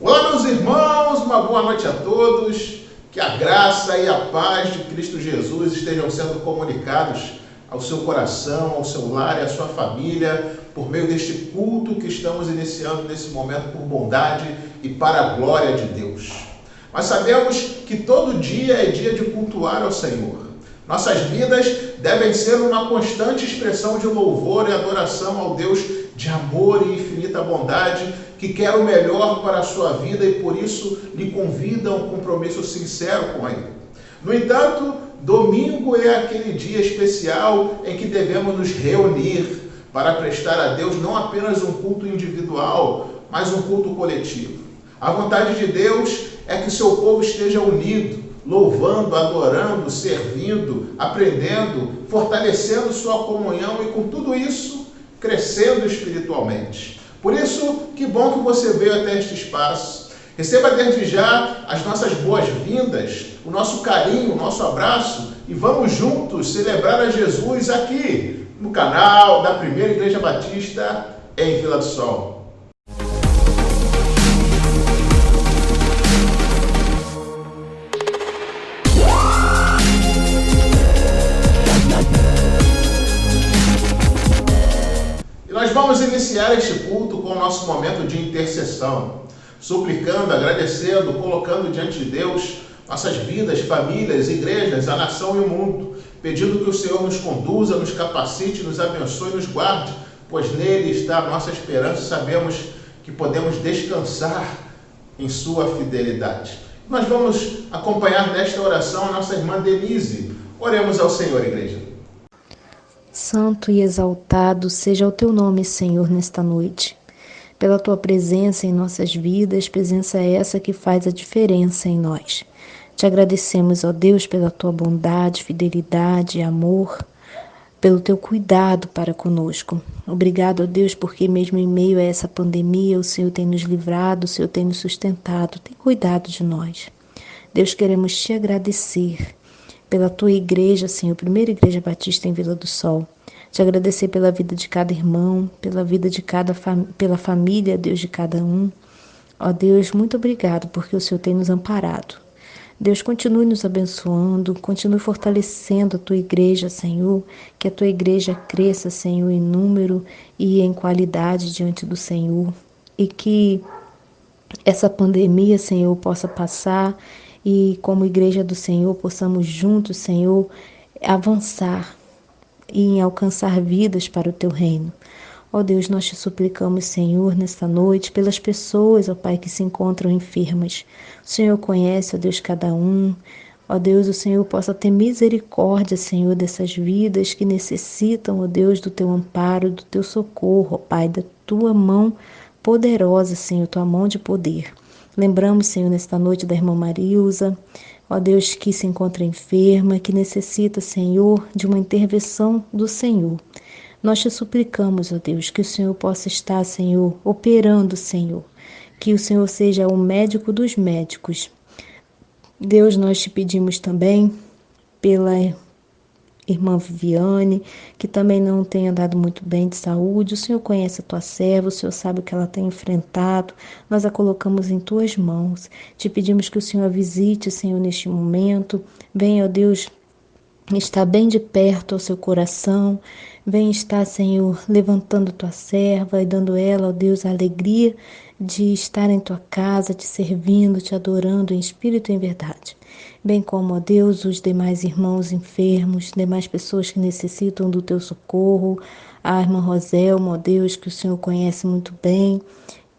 Olá, meus irmãos, uma boa noite a todos. Que a graça e a paz de Cristo Jesus estejam sendo comunicados ao seu coração, ao seu lar e à sua família, por meio deste culto que estamos iniciando nesse momento por bondade e para a glória de Deus. Nós sabemos que todo dia é dia de cultuar ao Senhor. Nossas vidas devem ser uma constante expressão de louvor e adoração ao Deus de amor e infinita bondade, que quer o melhor para a sua vida e por isso lhe convida a um compromisso sincero com Ele. No entanto, domingo é aquele dia especial em que devemos nos reunir para prestar a Deus não apenas um culto individual, mas um culto coletivo. A vontade de Deus é que o seu povo esteja unido, louvando, adorando, servindo, aprendendo, fortalecendo sua comunhão e com tudo isso, crescendo espiritualmente. Por isso, que bom que você veio até este espaço. Receba desde já as nossas boas-vindas, o nosso carinho, o nosso abraço e vamos juntos celebrar a Jesus aqui no canal da Primeira Igreja Batista em Vila do Sol. Nós vamos iniciar este culto com o nosso momento de intercessão, suplicando, agradecendo, colocando diante de Deus nossas vidas, famílias, igrejas, a nação e o mundo, pedindo que o Senhor nos conduza, nos capacite, nos abençoe e nos guarde, pois nele está a nossa esperança e sabemos que podemos descansar em sua fidelidade. Nós vamos acompanhar nesta oração a nossa irmã Denise. Oremos ao Senhor, igreja. Santo e exaltado seja o teu nome, Senhor, nesta noite. Pela tua presença em nossas vidas, presença essa que faz a diferença em nós. Te agradecemos, ó Deus, pela tua bondade, fidelidade e amor, pelo teu cuidado para conosco. Obrigado, ó Deus, porque mesmo em meio a essa pandemia, o Senhor tem nos livrado, o Senhor tem nos sustentado, tem cuidado de nós. Deus, queremos te agradecer pela tua igreja, Senhor, Primeira Igreja Batista em Vila do Sol. Te agradecer pela vida de cada irmão, pela vida de pela família, Deus, de cada um. Ó Deus, muito obrigado, porque o Senhor tem nos amparado. Deus, continue nos abençoando, continue fortalecendo a tua igreja, Senhor, que a tua igreja cresça, Senhor, em número e em qualidade diante do Senhor, e que essa pandemia, Senhor, possa passar e como igreja do Senhor possamos juntos, Senhor, avançar e em alcançar vidas para o teu reino. Ó Deus, nós te suplicamos, Senhor, nesta noite, pelas pessoas, ó Pai, que se encontram enfermas. O Senhor conhece, ó Deus, cada um. Ó Deus, o Senhor possa ter misericórdia, Senhor, dessas vidas que necessitam, ó Deus, do teu amparo, do teu socorro, ó Pai, da tua mão poderosa, Senhor, tua mão de poder. Lembramos, Senhor, nesta noite da irmã Marilza, ó Deus, que se encontra enferma, que necessita, Senhor, de uma intervenção do Senhor. Nós te suplicamos, ó Deus, que o Senhor possa estar, Senhor, operando, Senhor, que o Senhor seja o médico dos médicos. Deus, nós te pedimos também pela irmã Viviane, que também não tem andado muito bem de saúde. O Senhor conhece a tua serva, o Senhor sabe o que ela tem enfrentado. Nós a colocamos em tuas mãos. Te pedimos que o Senhor a visite, Senhor, neste momento. Venha, ó Deus, estar bem de perto ao seu coração. Vem estar, Senhor, levantando tua serva e dando ela, ó Deus, a alegria de estar em tua casa, te servindo, te adorando em espírito e em verdade. Bem como, ó Deus, os demais irmãos enfermos, demais pessoas que necessitam do teu socorro, a irmã Roselma, ó Deus, que o Senhor conhece muito bem,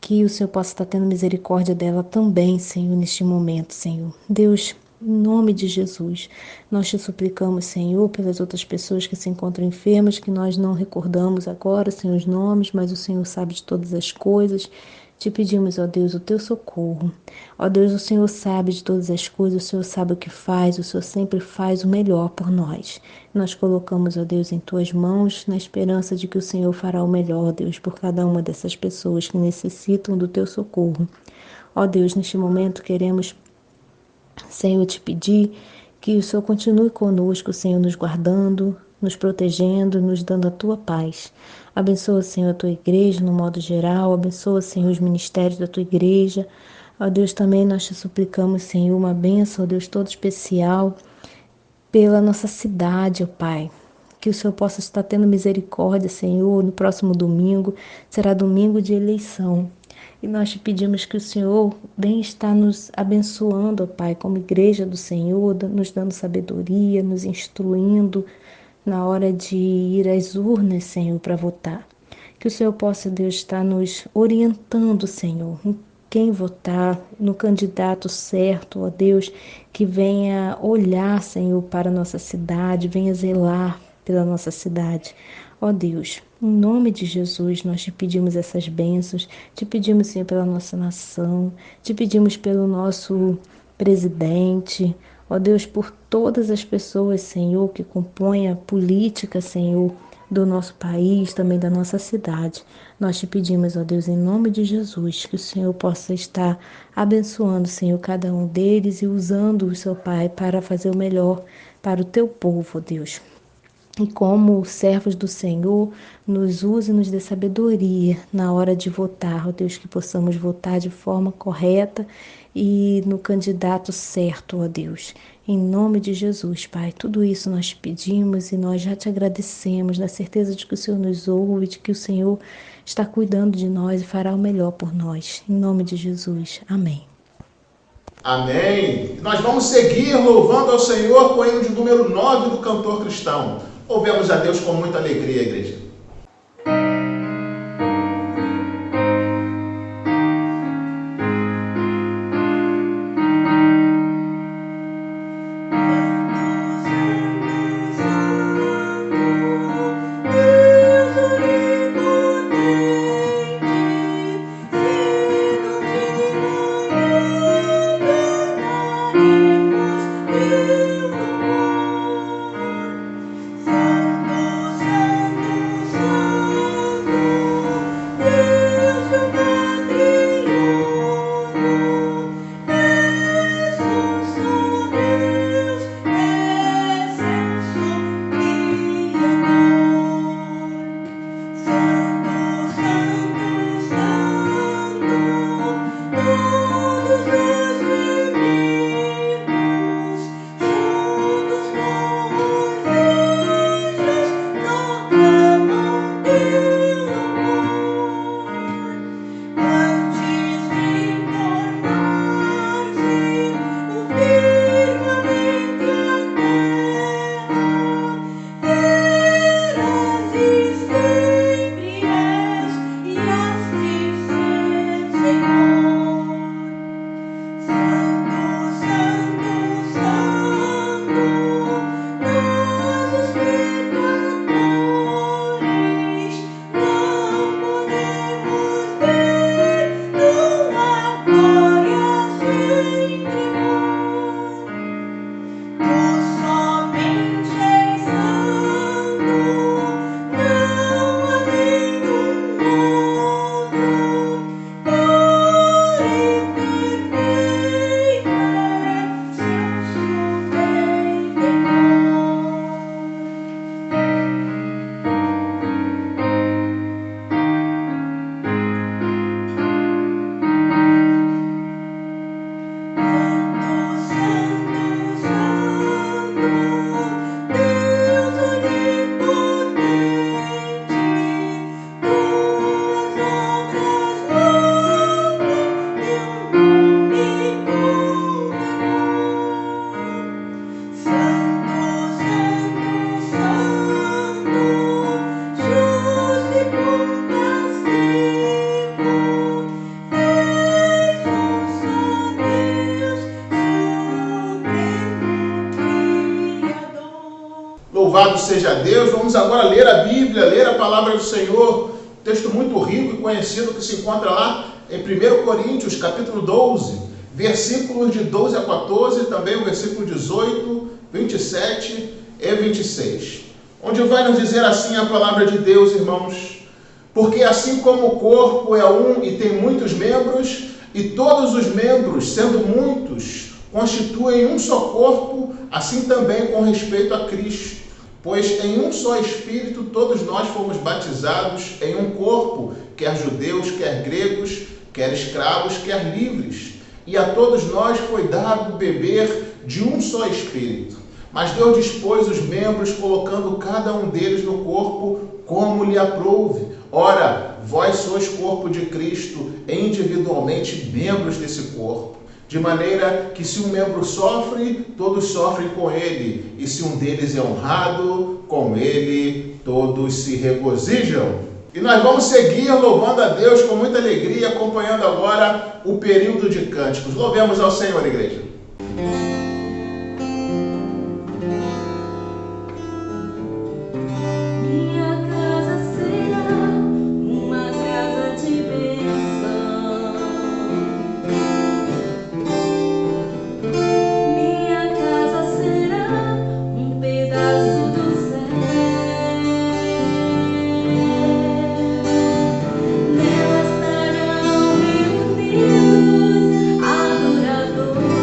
que o Senhor possa estar tendo misericórdia dela também, Senhor, neste momento, Senhor. Deus, em nome de Jesus, nós te suplicamos, Senhor, pelas outras pessoas que se encontram enfermas, que nós não recordamos agora, Senhor, os nomes, mas o Senhor sabe de todas as coisas. Te pedimos, ó Deus, o teu socorro. Ó Deus, o Senhor sabe de todas as coisas, o Senhor sabe o que faz, o Senhor sempre faz o melhor por nós. Nós colocamos, ó Deus, em tuas mãos, na esperança de que o Senhor fará o melhor, ó Deus, por cada uma dessas pessoas que necessitam do teu socorro. Ó Deus, neste momento queremos, Senhor, te pedir que o Senhor continue conosco, Senhor, nos guardando, nos protegendo, nos dando a tua paz. Abençoa, Senhor, a tua igreja no modo geral, abençoa, Senhor, os ministérios da tua igreja, Ó Deus, também nós te suplicamos, Senhor, uma bênção, ó Deus, todo especial pela nossa cidade, ó Pai. Que o Senhor possa estar tendo misericórdia, Senhor, no próximo domingo, será domingo de eleição. E nós te pedimos que o Senhor venha estar nos abençoando, ó Pai, como igreja do Senhor, nos dando sabedoria, nos instruindo na hora de ir às urnas, Senhor, para votar. Que o Senhor possa, Deus, estar nos orientando, Senhor, em quem votar, no candidato certo, ó Deus, que venha olhar, Senhor, para a nossa cidade, venha zelar pela nossa cidade. Ó Deus, em nome de Jesus, nós te pedimos essas bênçãos, te pedimos, Senhor, pela nossa nação, te pedimos pelo nosso presidente, ó Deus, por todas as pessoas, Senhor, que compõem a política, Senhor, do nosso país, também da nossa cidade. Nós te pedimos, ó Deus, em nome de Jesus, que o Senhor possa estar abençoando, Senhor, cada um deles e usando o seu Pai para fazer o melhor para o teu povo, ó Deus. E como servos do Senhor, nos use e nos dê sabedoria na hora de votar, ó Deus, que possamos votar de forma correta e no candidato certo, ó Deus. Em nome de Jesus, Pai, tudo isso nós te pedimos e nós já te agradecemos, na certeza de que o Senhor nos ouve, de que o Senhor está cuidando de nós e fará o melhor por nós. Em nome de Jesus, amém. Amém. Nós vamos seguir louvando ao Senhor com o hino de número 9 do cantor cristão. Louvemos a Deus com muita alegria, igreja. Louvado seja Deus. Vamos agora ler a Bíblia, ler a palavra do Senhor, texto muito rico e conhecido que se encontra lá em 1 Coríntios, capítulo 12, versículos de 12 a 14, também o versículo 18, 27 e 26, onde vai nos dizer assim a palavra de Deus, irmãos: porque assim como o corpo é um e tem muitos membros, e todos os membros, sendo muitos, constituem um só corpo, assim também com respeito a Cristo. Pois em um só Espírito todos nós fomos batizados em um corpo, quer judeus, quer gregos, quer escravos, quer livres, e a todos nós foi dado beber de um só Espírito. Mas Deus dispôs os membros, colocando cada um deles no corpo como lhe aprouve. Ora, vós sois corpo de Cristo, individualmente membros desse corpo. De maneira que se um membro sofre, todos sofrem com ele. E se um deles é honrado, com ele todos se regozijam. E nós vamos seguir louvando a Deus com muita alegria, acompanhando agora o período de cânticos. Louvemos ao Senhor, igreja. Adoradores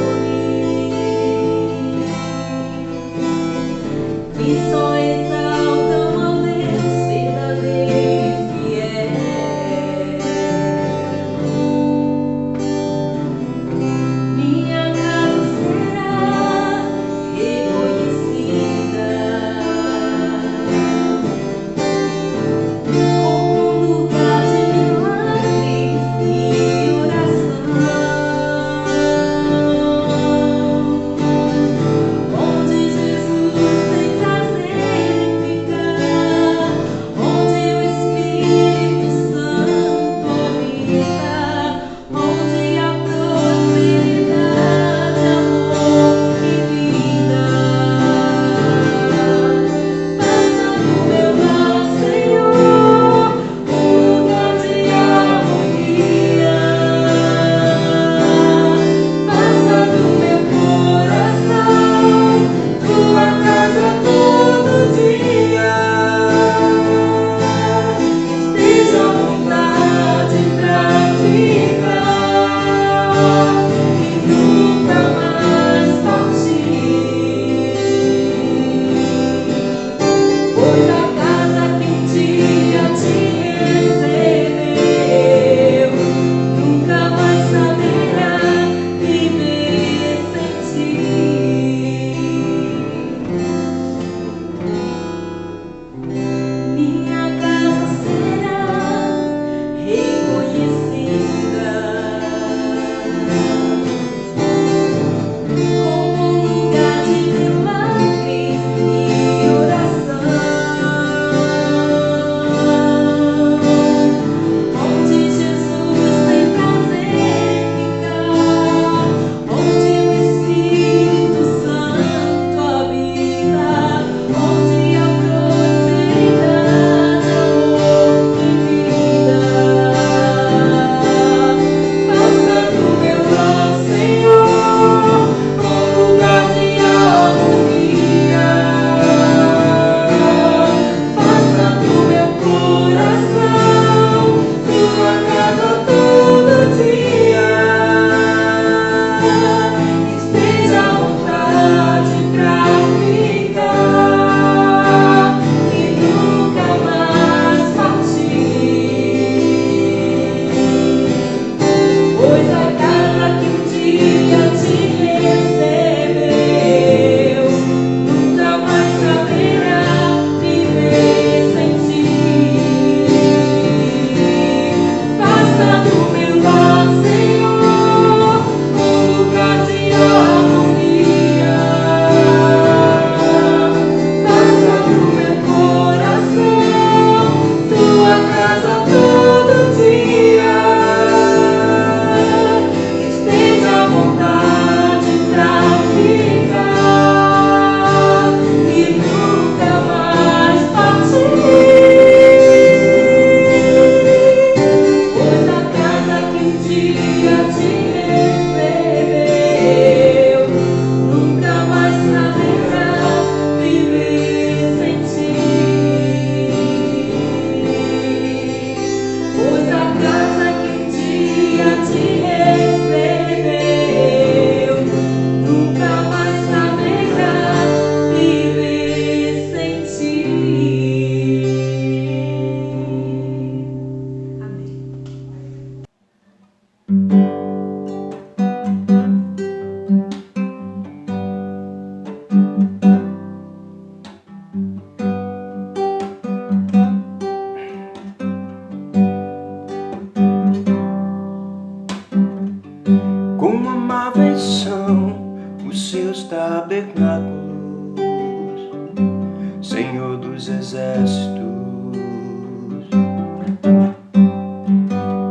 Quão amáveis são os seus tabernáculos, Senhor dos exércitos.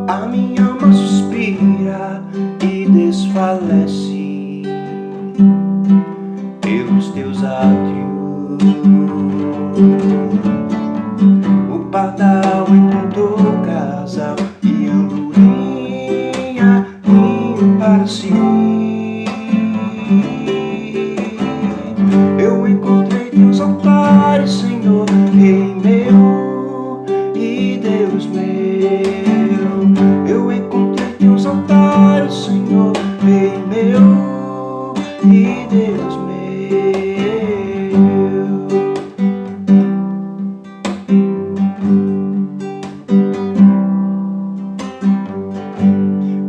A minha alma suspira e desfalece pelos teus átrios. O pardal encontrou casa e andorinha para si. Eu encontrei teus altares, Senhor, Rei meu e Deus meu. Eu encontrei teus altares, Senhor, Rei meu e Deus meu.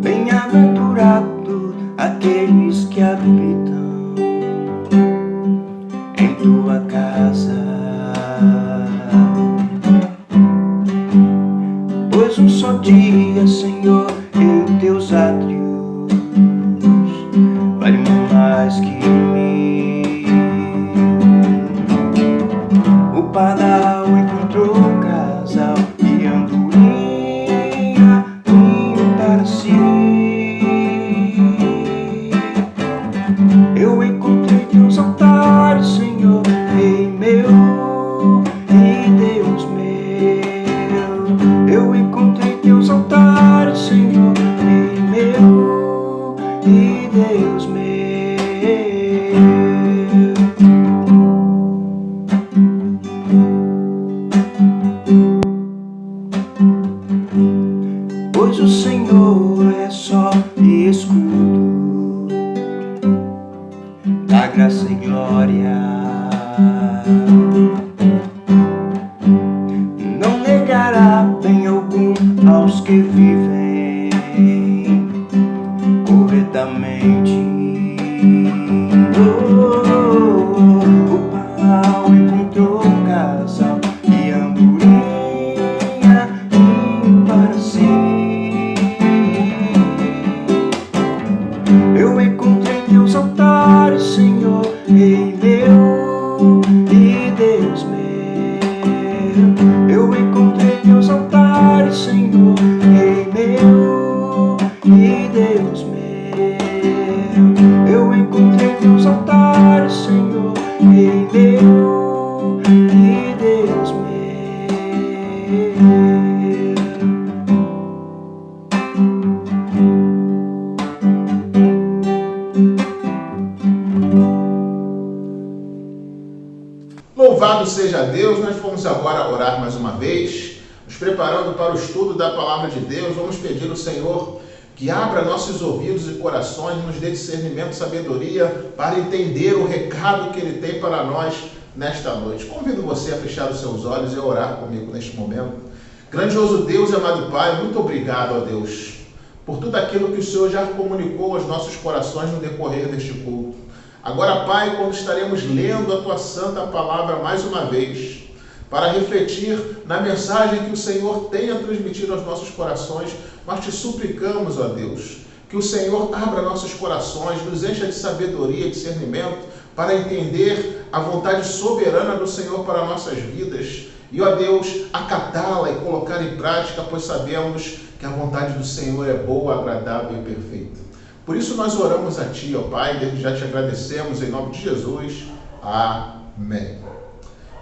Bem-aventurado aqueles que habitam em tua casa, pois um só dia, Senhor, em teus átrios vale mais que mil. O pardal encontrou casal e andorinha para si. Eu encontrei teus altares, Senhor, Rei meu e Deus meu. Eu encontrei teus altares, Senhor, Rei meu e Deus meu. Pois o Senhor é só e escudo da graça e glória. Não negará bem algum aos que vivem corretamente. O pau encontrou casal e andorinha para si. Eu encontrei teus altares, Senhor, Rei meu e Deus meu. Eu encontrei teus altares, Senhor, Rei meu e Deus meu. Eu encontrei teus altares, Senhor, Rei meu e Deus meu. Louvado seja Deus, nós vamos agora orar mais uma vez, nos preparando para o estudo da Palavra de Deus. Vamos pedir ao Senhor que abra nossos ouvidos e corações, nos dê discernimento e sabedoria para entender o recado que Ele tem para nós nesta noite. Convido você a fechar os seus olhos e a orar comigo neste momento. Grandioso Deus e amado Pai, muito obrigado, ó Deus, por tudo aquilo que o Senhor já comunicou aos nossos corações no decorrer deste culto. Agora, Pai, quando estaremos lendo a Tua Santa Palavra mais uma vez, para refletir na mensagem que o Senhor tem a transmitir aos nossos corações, nós te suplicamos, ó Deus, que o Senhor abra nossos corações, nos encha de sabedoria e discernimento para entender a vontade soberana do Senhor para nossas vidas e, ó Deus, acatá-la e colocar em prática, pois sabemos que a vontade do Senhor é boa, agradável e perfeita. Por isso nós oramos a Ti, ó Pai, desde já te agradecemos em nome de Jesus. Amém.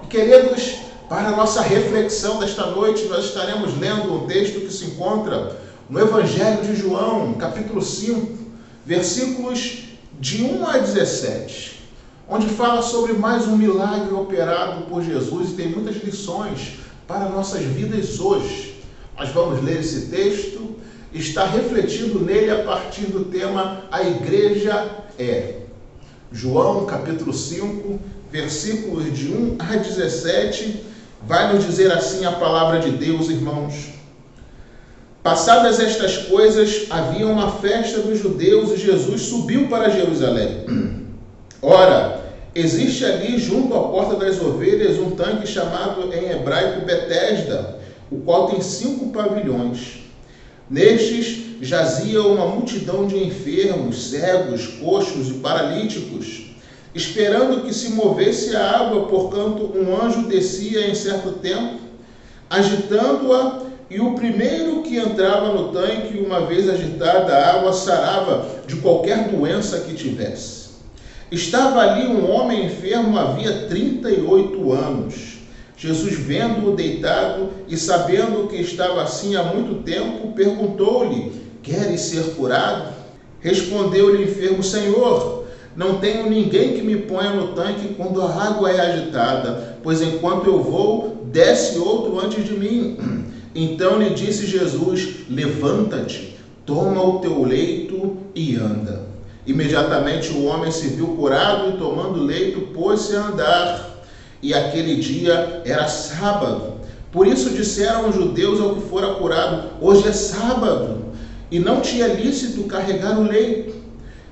E queridos, para a nossa reflexão desta noite, nós estaremos lendo um texto que se encontra no Evangelho de João, capítulo 5, versículos de 1 a 17, onde fala sobre mais um milagre operado por Jesus e tem muitas lições para nossas vidas hoje. Nós vamos ler esse texto e estar refletindo nele a partir do tema A Igreja é. João, capítulo 5, versículos de 1 a 17, vai nos dizer assim a palavra de Deus, irmãos. Passadas estas coisas, havia uma festa dos judeus e Jesus subiu para Jerusalém. Ora, existe ali, junto à porta das ovelhas, um tanque chamado em hebraico Betesda, o qual tem 5 pavilhões. Nestes jazia uma multidão de enfermos, cegos, coxos e paralíticos, esperando que se movesse a água, porquanto um anjo descia em certo tempo, agitando-a, e o primeiro que entrava no tanque, uma vez agitada a água, sarava de qualquer doença que tivesse. Estava ali um homem enfermo havia 38 anos. Jesus, vendo-o deitado e sabendo que estava assim há muito tempo, perguntou-lhe: queres ser curado? Respondeu-lhe o enfermo: Senhor, não tenho ninguém que me ponha no tanque quando a água é agitada, pois enquanto eu vou, desce outro antes de mim. Então lhe disse Jesus: levanta-te, toma o teu leito e anda. Imediatamente o homem se viu curado e, tomando o leito, pôs-se a andar. E aquele dia era sábado. Por isso disseram os judeus ao que fora curado: hoje é sábado, e não te é lícito carregar o leito.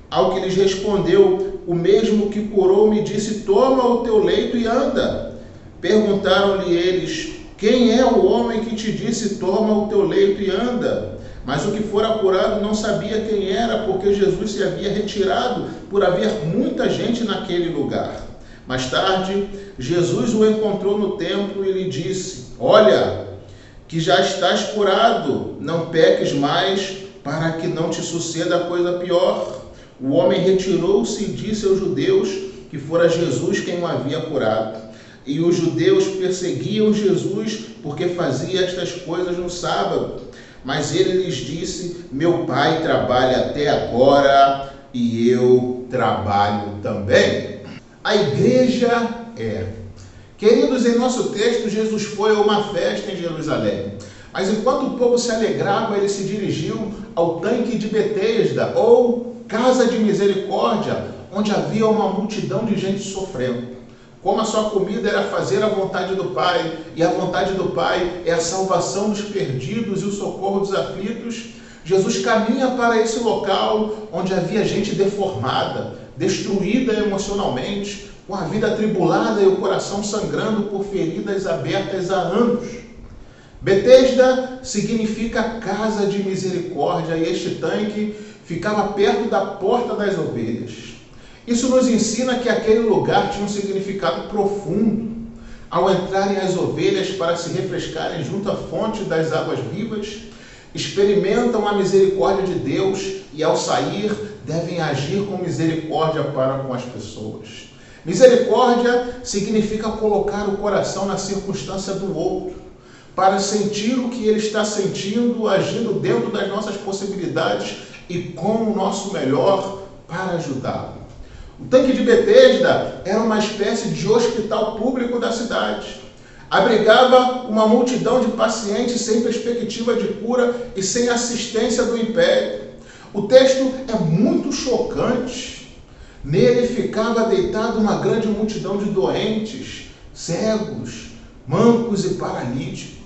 Ao que lhes respondeu: o mesmo que curou me disse: toma o teu leito e anda. Perguntaram-lhe eles: quem é o homem que te disse: toma o teu leito e anda? Mas o que fora curado não sabia quem era, porque Jesus se havia retirado, por haver muita gente naquele lugar. Mais tarde, Jesus o encontrou no templo e lhe disse: olha, que já estás curado, não peques mais, para que não te suceda coisa pior. O homem retirou-se e disse aos judeus que fora Jesus quem o havia curado. E os judeus perseguiam Jesus porque fazia estas coisas no sábado. Mas ele lhes disse: meu pai trabalha até agora e eu trabalho também. A igreja é. Queridos, em nosso texto, Jesus foi a uma festa em Jerusalém. Mas enquanto o povo se alegrava, ele se dirigiu ao tanque de Betesda, ou casa de misericórdia, onde havia uma multidão de gente sofrendo. Como a sua comida era fazer a vontade do Pai, e a vontade do Pai é a salvação dos perdidos e o socorro dos aflitos, Jesus caminha para esse local onde havia gente deformada, destruída emocionalmente, com a vida atribulada e o coração sangrando por feridas abertas há anos. Betesda significa casa de misericórdia, e este tanque ficava perto da porta das ovelhas. Isso nos ensina que aquele lugar tinha um significado profundo. Ao entrarem as ovelhas para se refrescarem junto à fonte das águas vivas, experimentam a misericórdia de Deus e, ao sair, devem agir com misericórdia para com as pessoas. Misericórdia significa colocar o coração na circunstância do outro, para sentir o que ele está sentindo, agindo dentro das nossas possibilidades e com o nosso melhor para ajudá-lo. O tanque de Betesda era uma espécie de hospital público da cidade. Abrigava uma multidão de pacientes sem perspectiva de cura e sem assistência do império. O texto é muito chocante. Nele ficava deitada uma grande multidão de doentes, cegos, mancos e paralíticos.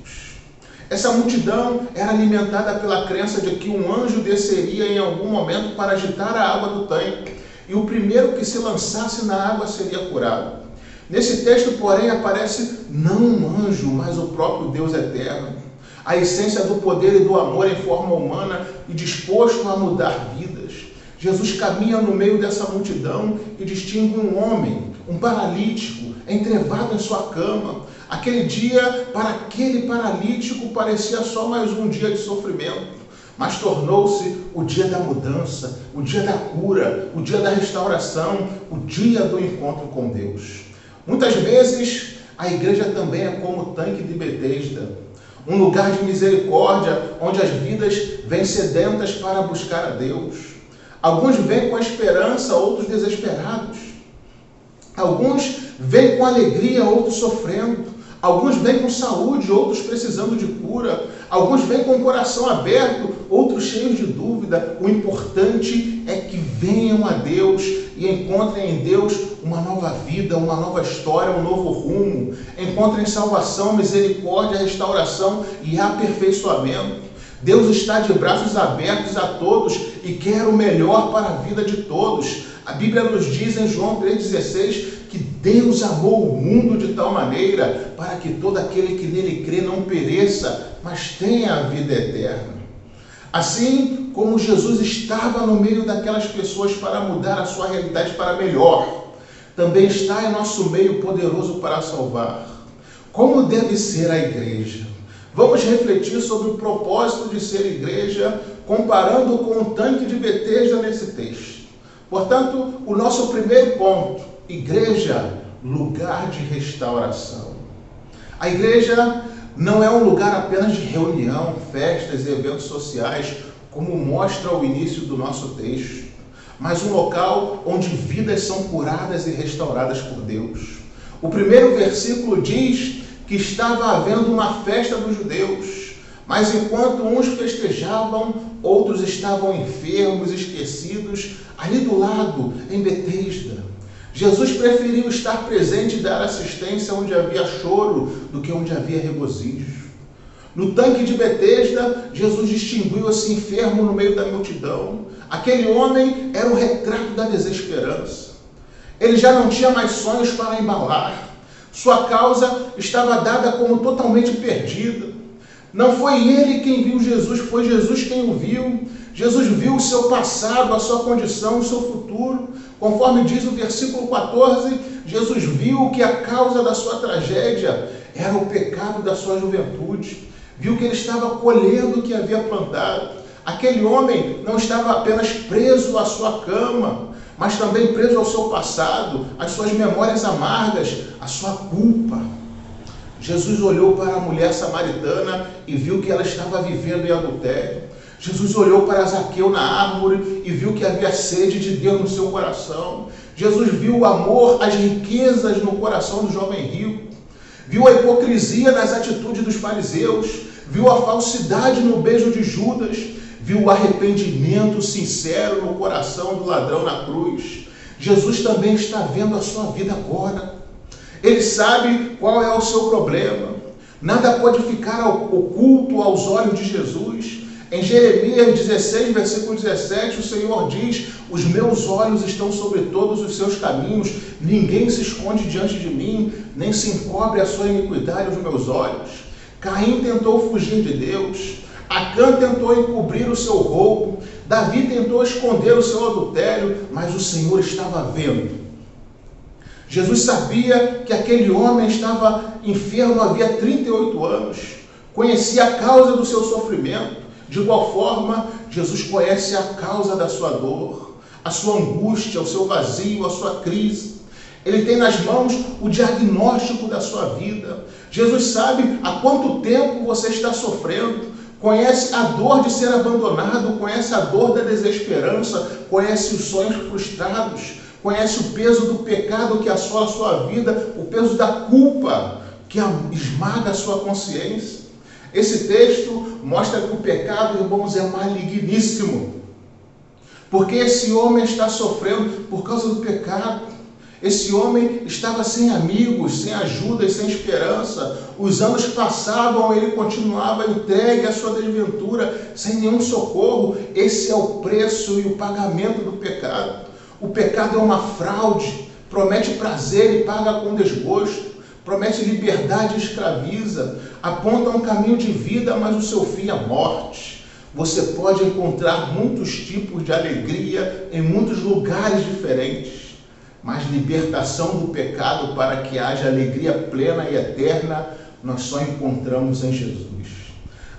Essa multidão era alimentada pela crença de que um anjo desceria em algum momento para agitar a água do tanque, e o primeiro que se lançasse na água seria curado. Nesse texto, porém, aparece não um anjo, mas o próprio Deus eterno, a essência do poder e do amor em forma humana e disposto a mudar vidas. Jesus caminha no meio dessa multidão e distingue um homem, um paralítico, entrevado em sua cama. Aquele dia, para aquele paralítico, parecia só mais um dia de sofrimento, mas tornou-se o dia da mudança, o dia da cura, o dia da restauração, o dia do encontro com Deus. Muitas vezes, a igreja também é como o tanque de Betesda, um lugar de misericórdia, onde as vidas vêm sedentas para buscar a Deus. Alguns vêm com esperança, outros desesperados. Alguns vêm com alegria, outros sofrendo. Alguns vêm com saúde, outros precisando de cura. Alguns vêm com o coração aberto, outros cheios de dúvida. O importante é que venham a Deus e encontrem em Deus uma nova vida, uma nova história, um novo rumo. Encontrem salvação, misericórdia, restauração e aperfeiçoamento. Deus está de braços abertos a todos e quer o melhor para a vida de todos. A Bíblia nos diz em João 3,16 que Deus amou o mundo de tal maneira para que todo aquele que nele crê não pereça, mas tenha a vida eterna. Assim como Jesus estava no meio daquelas pessoas para mudar a sua realidade para melhor, também está em nosso meio poderoso para salvar. Como deve ser a igreja? Vamos refletir sobre o propósito de ser igreja, comparando com o tanque de Betesda nesse texto. Portanto, o nosso primeiro ponto: igreja, lugar de restauração. A igreja não é um lugar apenas de reunião, festas e eventos sociais, como mostra o início do nosso texto, mas um local onde vidas são curadas e restauradas por Deus. O primeiro versículo diz que estava havendo uma festa dos judeus, mas enquanto uns festejavam, outros estavam enfermos, esquecidos, ali do lado, em Betesda. Jesus preferiu estar presente e dar assistência onde havia choro do que onde havia regozijo. No tanque de Betesda, Jesus distinguiu esse enfermo no meio da multidão. Aquele homem era o retrato da desesperança. Ele já não tinha mais sonhos para embalar. Sua causa estava dada como totalmente perdida. Não foi ele quem viu Jesus, foi Jesus quem o viu. Jesus viu o seu passado, a sua condição, o seu futuro. Conforme diz o versículo 14, Jesus viu que a causa da sua tragédia era o pecado da sua juventude. Viu que ele estava colhendo o que havia plantado. Aquele homem não estava apenas preso à sua cama, mas também preso ao seu passado, às suas memórias amargas, à sua culpa. Jesus olhou para a mulher samaritana e viu que ela estava vivendo em adultério. Jesus olhou para Zaqueu na árvore e viu que havia sede de Deus no seu coração. Jesus viu o amor, as riquezas no coração do jovem rico. Viu a hipocrisia nas atitudes dos fariseus. Viu a falsidade no beijo de Judas. Viu o arrependimento sincero no coração do ladrão na cruz. Jesus também está vendo a sua vida agora. Ele sabe qual é o seu problema. Nada pode ficar oculto aos olhos de Jesus. Em Jeremias 16, versículo 17, o Senhor diz: os meus olhos estão sobre todos os seus caminhos, ninguém se esconde diante de mim, nem se encobre a sua iniquidade aos meus olhos. Caim tentou fugir de Deus, Acã tentou encobrir o seu roubo, Davi tentou esconder o seu adultério, mas o Senhor estava vendo. Jesus sabia que aquele homem estava enfermo havia 38 anos, conhecia a causa do seu sofrimento. De igual forma, Jesus conhece a causa da sua dor, a sua angústia, o seu vazio, a sua crise. Ele tem nas mãos o diagnóstico da sua vida. Jesus sabe há quanto tempo você está sofrendo, conhece a dor de ser abandonado, conhece a dor da desesperança, conhece os sonhos frustrados, conhece o peso do pecado que assola a sua vida, o peso da culpa que esmaga a sua consciência. Esse texto mostra que o pecado, irmãos, é maligníssimo. Porque esse homem está sofrendo por causa do pecado. Esse homem estava sem amigos, sem ajuda e sem esperança. Os anos passavam, ele continuava entregue à sua desventura, sem nenhum socorro. Esse é o preço e o pagamento do pecado. O pecado é uma fraude, promete prazer e paga com desgosto. Promete liberdade e escraviza, aponta um caminho de vida, mas o seu fim é a morte. Você pode encontrar muitos tipos de alegria em muitos lugares diferentes, mas libertação do pecado para que haja alegria plena e eterna, nós só encontramos em Jesus.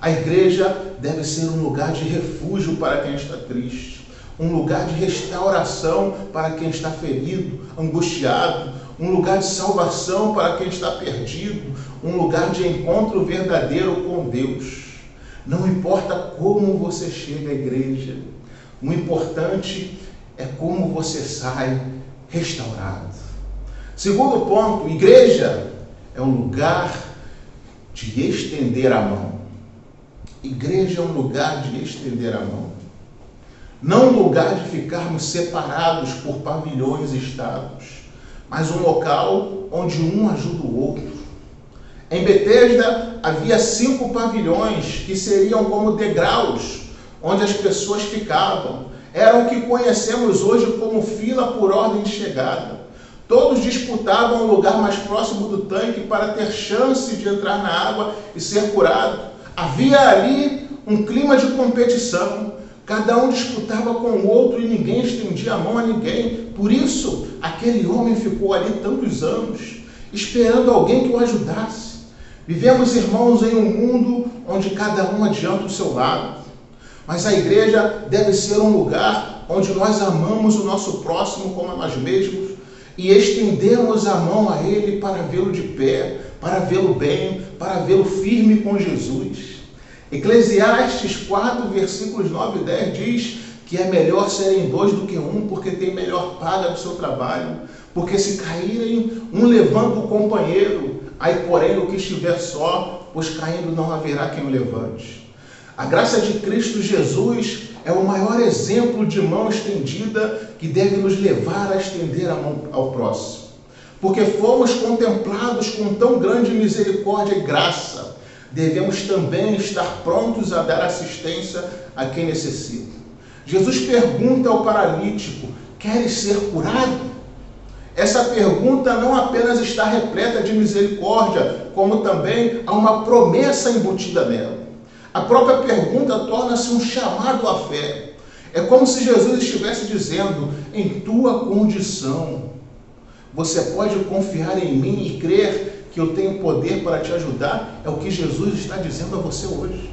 A igreja deve ser um lugar de refúgio para quem está triste, um lugar de restauração para quem está ferido, angustiado, um lugar de salvação para quem está perdido, um lugar de encontro verdadeiro com Deus. Não importa como você chega à igreja, o importante é como você sai restaurado. Segundo ponto, igreja é um lugar de estender a mão. Igreja é um lugar de estender a mão. Não um lugar de ficarmos separados por pavilhões e estados, mas um local onde um ajuda o outro. Em Betesda havia 5 pavilhões que seriam como degraus, onde as pessoas ficavam. Eram o que conhecemos hoje como fila por ordem de chegada. Todos disputavam o lugar mais próximo do tanque para ter chance de entrar na água e ser curado. Havia ali um clima de competição. Cada um disputava com o outro e ninguém estendia a mão a ninguém. Por isso, aquele homem ficou ali tantos anos, esperando alguém que o ajudasse. Vivemos, irmãos, em um mundo onde cada um adianta o seu lado. Mas a igreja deve ser um lugar onde nós amamos o nosso próximo como a nós mesmos e estendemos a mão a ele para vê-lo de pé, para vê-lo bem, para vê-lo firme com Jesus. Eclesiastes 4, versículos 9 e 10 diz que é melhor serem dois do que um, porque tem melhor paga do seu trabalho. Porque se caírem, um levanta o companheiro, aí porém o que estiver só, pois caindo não haverá quem o levante. A graça de Cristo Jesus é o maior exemplo de mão estendida que deve nos levar a estender a mão ao próximo. Porque fomos contemplados com tão grande misericórdia e graça, devemos também estar prontos a dar assistência a quem necessita. Jesus pergunta ao paralítico: queres ser curado? Essa pergunta não apenas está repleta de misericórdia, como também há uma promessa embutida nela. A própria pergunta torna-se um chamado à fé. É como se Jesus estivesse dizendo: em tua condição, você pode confiar em mim e crer que eu tenho poder para te ajudar. É o que Jesus está dizendo a você hoje.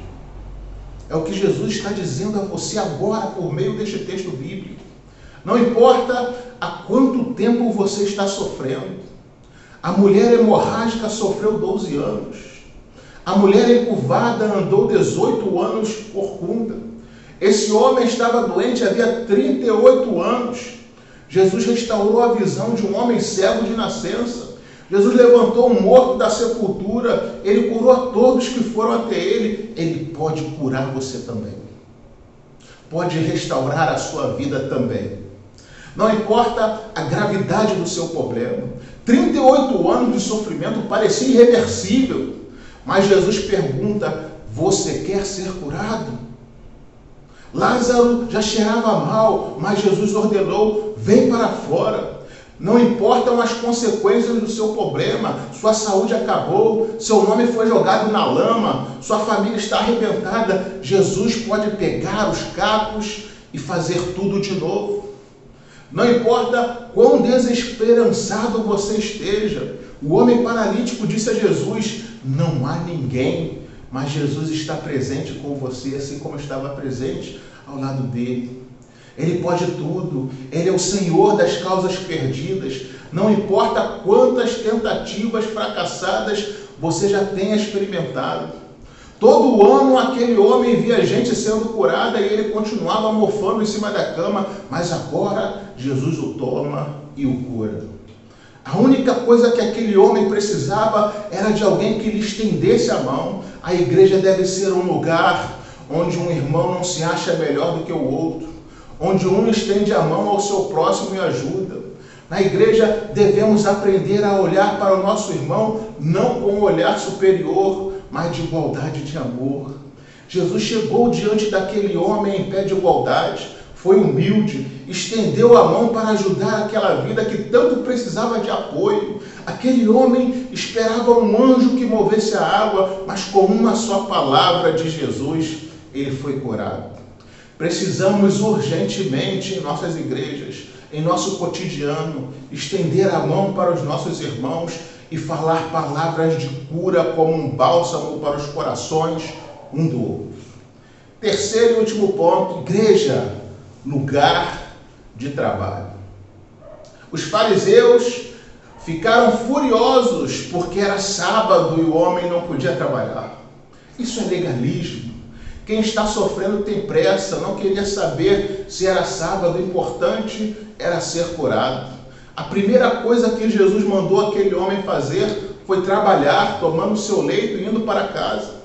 É o que Jesus está dizendo a você agora por meio deste texto bíblico. Não importa há quanto tempo você está sofrendo. A mulher hemorrágica sofreu 12 anos. A mulher encurvada andou 18 anos corcunda. Esse homem estava doente havia 38 anos. Jesus restaurou a visão de um homem cego de nascença. Jesus levantou um morto da sepultura. Ele curou a todos que foram até ele. Ele pode curar você também. Pode restaurar a sua vida também. Não importa a gravidade do seu problema. 38 anos de sofrimento parecia irreversível. Mas Jesus pergunta: você quer ser curado? Lázaro já cheirava mal, mas Jesus ordenou: vem para fora. Não importam as consequências do seu problema, sua saúde acabou, seu nome foi jogado na lama, sua família está arrebentada. Jesus pode pegar os cacos e fazer tudo de novo. Não importa quão desesperançado você esteja, o homem paralítico disse a Jesus: não há ninguém, mas Jesus está presente com você, assim como estava presente ao lado dele. Ele pode tudo, ele é o Senhor das causas perdidas. Não importa quantas tentativas fracassadas você já tenha experimentado. Todo ano aquele homem via gente sendo curada e ele continuava mofando em cima da cama, mas agora Jesus o toma e o cura. A única coisa que aquele homem precisava era de alguém que lhe estendesse a mão. A igreja deve ser um lugar onde um irmão não se acha melhor do que o outro, onde um estende a mão ao seu próximo e ajuda. Na igreja devemos aprender a olhar para o nosso irmão não com um olhar superior, mas de igualdade de amor. Jesus chegou diante daquele homem em pé de igualdade, foi humilde, estendeu a mão para ajudar aquela vida que tanto precisava de apoio. Aquele homem esperava um anjo que movesse a água, mas com uma só palavra de Jesus, ele foi curado. Precisamos urgentemente em nossas igrejas, em nosso cotidiano, estender a mão para os nossos irmãos e falar palavras de cura como um bálsamo para os corações um do outro. Terceiro e último ponto: igreja, lugar de trabalho. Os fariseus ficaram furiosos porque era sábado e o homem não podia trabalhar. Isso é legalismo. Quem está sofrendo tem pressa, não queria saber se era sábado, o importante era ser curado. A primeira coisa que Jesus mandou aquele homem fazer foi trabalhar, tomando seu leito e indo para casa.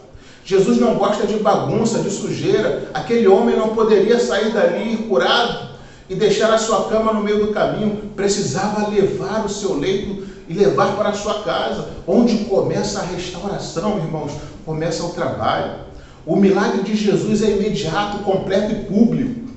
Jesus não gosta de bagunça, de sujeira. Aquele homem não poderia sair dali curado e deixar a sua cama no meio do caminho. Precisava levar o seu leito e levar para a sua casa. Onde começa a restauração, irmãos? Começa o trabalho. O milagre de Jesus é imediato, completo e público.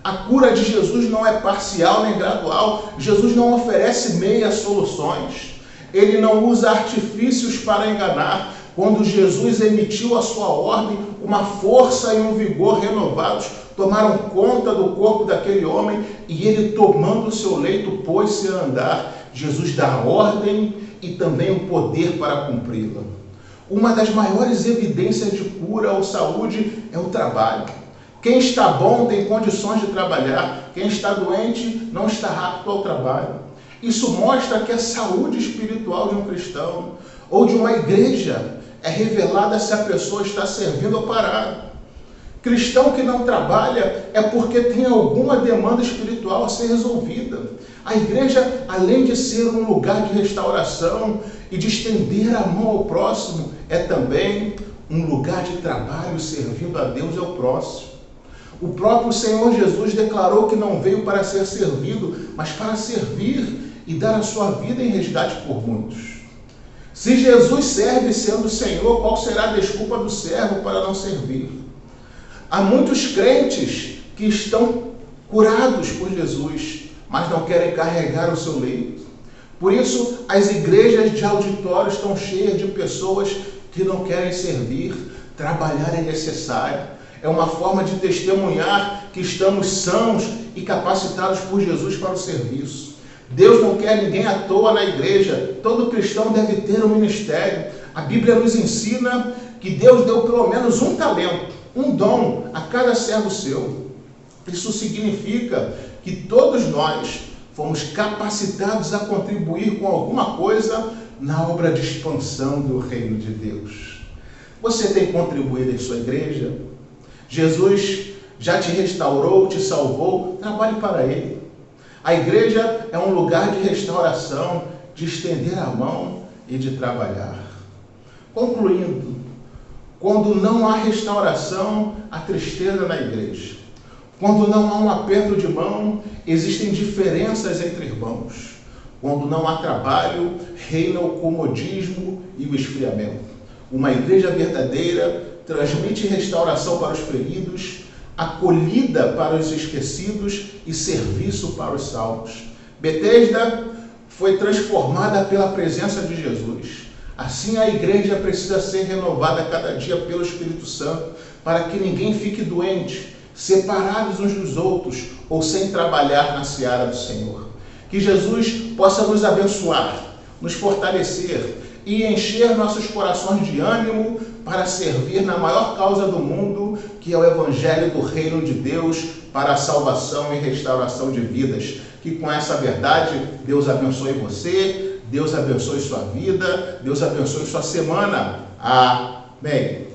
A cura de Jesus não é parcial nem gradual. Jesus não oferece meias soluções. Ele não usa artifícios para enganar. Quando Jesus emitiu a sua ordem, uma força e um vigor renovados tomaram conta do corpo daquele homem e ele, tomando o seu leito, pôs-se a andar. Jesus dá a ordem e também o poder para cumpri-la. Uma das maiores evidências de cura ou saúde é o trabalho. Quem está bom tem condições de trabalhar, quem está doente não está apto ao trabalho. Isso mostra que a saúde espiritual de um cristão ou de uma igreja é revelada se a pessoa está servindo ou parada. Cristão que não trabalha é porque tem alguma demanda espiritual a ser resolvida. A igreja, além de ser um lugar de restauração e de estender a mão ao próximo, é também um lugar de trabalho servindo a Deus e ao próximo. O próprio Senhor Jesus declarou que não veio para ser servido, mas para servir e dar a sua vida em resgate por muitos. Se Jesus serve sendo Senhor, qual será a desculpa do servo para não servir? Há muitos crentes que estão curados por Jesus, mas não querem carregar o seu leito. Por isso, as igrejas de auditório estão cheias de pessoas que não querem servir. Trabalhar é necessário. É uma forma de testemunhar que estamos sãos e capacitados por Jesus para o serviço. Deus não quer ninguém à toa na igreja. Todo cristão deve ter um ministério. A Bíblia nos ensina que Deus deu pelo menos um talento, um dom a cada servo seu. Isso significa que todos nós fomos capacitados a contribuir com alguma coisa na obra de expansão do reino de Deus. Você tem contribuído em sua igreja? Jesus já te restaurou, te salvou, trabalhe para Ele. A igreja é um lugar de restauração, de estender a mão e de trabalhar. Concluindo, quando não há restauração, há tristeza na igreja. Quando não há um aperto de mão, existem diferenças entre irmãos. Quando não há trabalho, reina o comodismo e o esfriamento. Uma igreja verdadeira transmite restauração para os feridos, acolhida para os esquecidos e serviço para os salvos. Betesda foi transformada pela presença de Jesus. Assim, a igreja precisa ser renovada cada dia pelo Espírito Santo, para que ninguém fique doente, separados uns dos outros ou sem trabalhar na seara do Senhor. Que Jesus possa nos abençoar, nos fortalecer e encher nossos corações de ânimo para servir na maior causa do mundo, que é o Evangelho do Reino de Deus para a salvação e restauração de vidas. Que com essa verdade, Deus abençoe você, Deus abençoe sua vida, Deus abençoe sua semana. Amém.